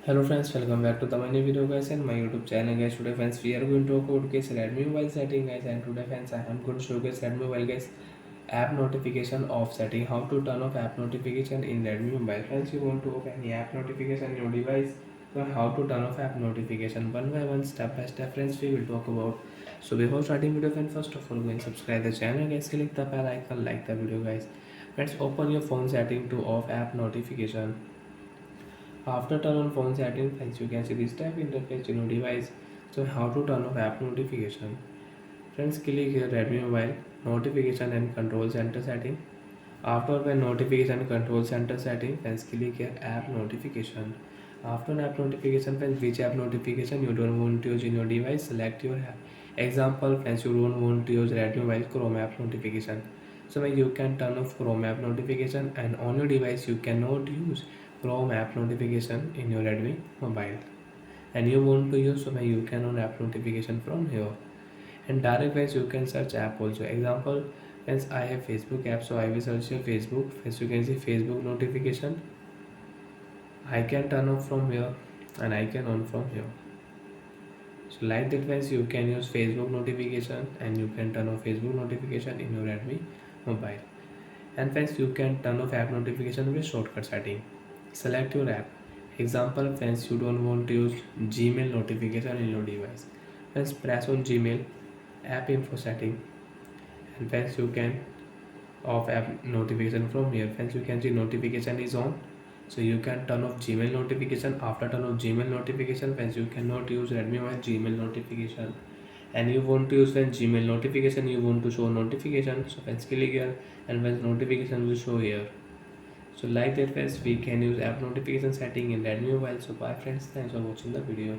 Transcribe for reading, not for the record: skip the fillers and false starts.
Hello friends, welcome back to the my new video guys and my YouTube channel guys. Today friends we are going to talk about guys Redmi mobile setting guys, and today friends I am going to show guys Redmi mobile guys app notification off setting, how to turn off app notification in Redmi mobile. Friends, you want to off any app notification in your device, so how to turn off app notification one by one, step by step friends we will talk about. So before starting video friends, first of all go and subscribe the channel guys, click the bell icon, like the video guys. Friends, open your phone setting to off app notification. After turn on phone settings, friends, you can see this type interface in your device. So how to turn off app notification? Friends, click here Redmi Mobile Notification and Control Center setting. After when notification control center setting, friends, click here app notification. After app notification, friends, which app notification you don't want to use in your device, select your app. Example, friends, you don't want to use Redmi Mobile Chrome app notification. So you can turn off Chrome app notification, and on your device you cannot use Chrome app notification in your Redmi mobile. And you want to use, so you can on app notification from here. And direct ways you can search app also. Example, friends, I have Facebook app, so I will search your Facebook. As you can see Facebook notification, I can turn off from here and I can on from here. So like that friends, you can use Facebook notification and you can turn off Facebook notification in your Redmi mobile. And friends, you can turn off app notification with shortcut setting. Select your app. Example, friends, you don't want to use Gmail notification in your device. Friends, press on Gmail app info setting, and friends, you can off app notification from here. Friends, you can see notification is on, so you can turn off Gmail notification. After turn off Gmail notification, friends, you cannot use Redmi Mobile Gmail notification. And you want to use when Gmail notification, you want to show notification, so friends, click here and when notification will show here. So like that friends, we can use app notification setting in Redmi Mobile. So bye friends, thanks for watching the video.